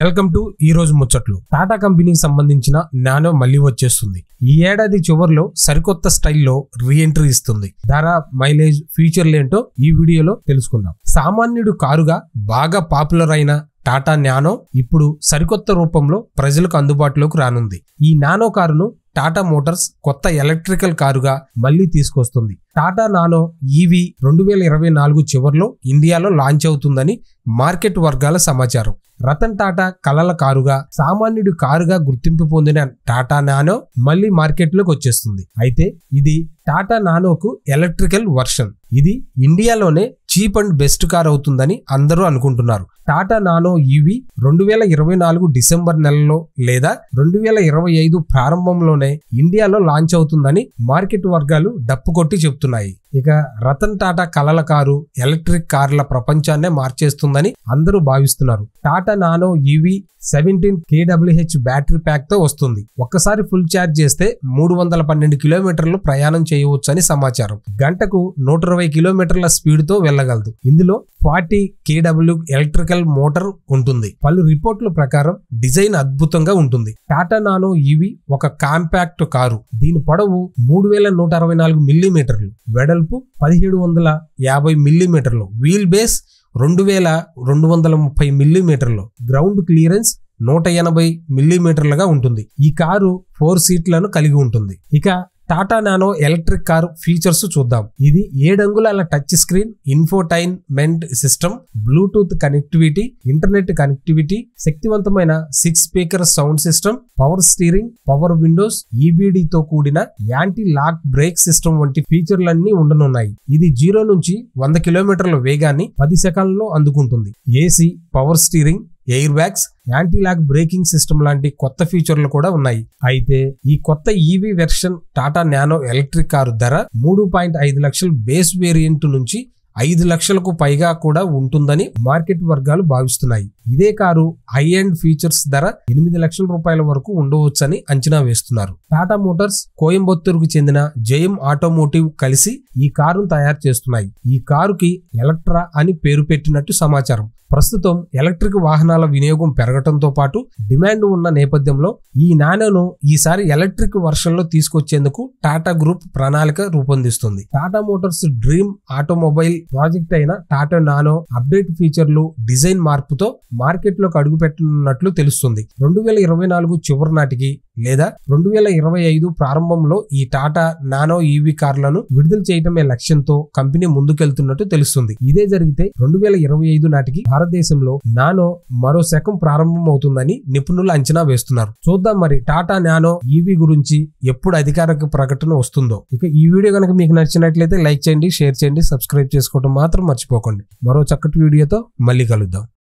Welcome to ఈ రోజు ముచ్చట్లు. టాటా కంపెనీకి సంబంధించిన నానో మళ్లీ వచ్చేస్తుంది. ఈ ఏడాది చివరిలో సరికొత్త స్టైల్లో రీఎంట్రీ ఇస్తుంది. ధర, మైలేజ్, ఫీచర్లు ఏంటో ఈ వీడియోలో తెలుసుకుందాం. సామాన్యుడు కారుగా బాగా పాపులర్ అయిన టాటా నానో ఇప్పుడు సరికొత్త రూపంలో ప్రజలకు అందుబాటులోకి రానుంది. ఈ నానో కారును టాటా మోటార్స్ కొత్త ఎలక్ట్రికల్ కారుగా మళ్లీ తీసుకొస్తుంది. టాటా నానో ఈవీ 2024 చివరిలో ఇండియాలో లాంచ్ అవుతుందని మార్కెట్ వర్గాల సమాచారం. రతన్ టాటా కలల కారుగా, సామాన్యుడి కారుగా గుర్తింపు పొందిన టాటా నానో మళ్లీ మార్కెట్లోకి వచ్చేస్తుంది. అయితే ఇది టాటా నానోకు ఎలక్ట్రికల్ వర్షన్. ఇది ఇండియాలోనే చీప్ అండ్ బెస్ట్ కార్ అవుతుందని అందరూ అనుకుంటున్నారు. టాటా నానో ఈవీ 2024 డిసెంబర్ నెలలో లేదా 2025 ప్రారంభంలోనే ఇండియాలో లాంచ్ అవుతుందని మార్కెట్ వర్గాలు డప్పు కొట్టి చెప్తున్నాయి. ఇక రతన్ టాటా కలల కారు ఎలక్ట్రిక్ కార్ల ప్రపంచాన్నే మార్చేస్తుందని అందరూ భావిస్తున్నారు. Tata nano EV 17 kWh battery pack తో వస్తుంది. ఒక్కసారి ఫుల్ ఛార్జ్ చేస్తే 312 కిలోమీటర్లు ప్రయాణం చేయవచ్చని సమాచారం. గంటకు 120 కిలోమీటర్ల స్పీడ్ తో వెళ్ళగలదు. ఇందులో 40 kW ఎలక్ట్రికల్ మోటార్ ఉంటుంది. పలు రిపోర్ట్ల ప్రకారం డిజైన్ అద్భుతంగా ఉంటుంది. టాటా నానో ఈవీ ఒక కాంపాక్ట్ కారు. దీని పొడవు 3164 మిల్లీమీటర్లు, వెడల్పు 1750 మిల్లీమీటర్లు, వీల్ బేస్ 2230 మిల్లీమీటర్లు, గ్రౌండ్ క్లియరెన్స్ 180 మిల్లీమీటర్లుగా ఉంటుంది. ఈ కారు 4 సీట్లను కలిగి ఉంటుంది. ఇక Tata Nano electric car features చూద్దాం. ఇది 7 అంగుళాల touch screen, infotainment system, Bluetooth connectivity, internet connectivity, శక్తివంతమైన 6 speaker sound system, power steering, power Windows, EBD తో కూడిన యాంటీ లాక్ బ్రేక్ సిస్టమ్ వంటి ఫీచర్లన్నీ ఉండనున్నాయి. ఇది 0 నుంచి 100 కిలోమీటర్ల వేగాన్ని 10 సెకండ్లలో అందుకుంటుంది. AC, power steering, air bags, anti lock braking system లాంటి కొత్త ఫీచర్లు కూడా ఉన్నాయి. అయితే ఈ కొత్త EV version Tata Nano electric car ధర 3.5 లక్షల బేస్ వేరియంట్ నుంచి 5 లక్షలకు పైగా కూడా ఉంటుందని మార్కెట్ వర్గాలు భావిస్తున్నాయి. ఇదే కారు హై ఎండ్ ఫీచర్స్ ధర 8 లక్షల రూపాయల వరకు ఉండవచ్చని అంచనా వేస్తున్నారు. టాటా మోటార్స్, కోయంబత్తూరుకు చెందిన జయం ఆటోమోటివ్ కలిసి ఈ కారును తయారు చేస్తున్నాయి. ఈ కారుకి ఎలక్ట్రా అని పేరు పెట్టినట్టు సమాచారం. ప్రస్తుతం ఎలక్ట్రిక్ వాహనాల వినియోగం పెరగడంతో పాటు డిమాండ్ ఉన్న నేపథ్యంలో ఈ నానోను ఈసారి ఎలక్ట్రిక్ వర్షన్లో తీసుకొచ్చేందుకు టాటా గ్రూప్ ప్రణాళిక రూపొందిస్తుంది. Tata Motors dream automobile project అయిన టాటా నానో అప్డేట్ ఫీచర్లు, డిజైన్ మార్పుతో మార్కెట్లోకి అడుగుపెట్టనున్నట్లు తెలుస్తుంది. 2024 చివరి నాటికి లేదా 2025 ప్రారంభంలో ఈ టాటా నానో ఈవీ కార్లను విడుదల చేయటమే లక్ష్యంతో కంపెనీ ముందుకెళ్తున్నట్టు తెలుస్తుంది. ఇదే జరిగితే 2025 నాటికి భారతదేశంలో నానో మరో శకం ప్రారంభం అవుతుందని నిపుణులు అంచనా వేస్తున్నారు. చూద్దాం మరి టాటా నానో ఈవీ గురించి ఎప్పుడు అధికారిక ప్రకటన వస్తుందో. ఇక ఈ వీడియో కనుక మీకు నచ్చినట్లయితే లైక్ చేయండి, షేర్ చేయండి, సబ్స్క్రైబ్ చేసుకోవడం మాత్రం మర్చిపోకండి. మరో చక్కటి వీడియోతో మళ్ళీ కలుద్దాం.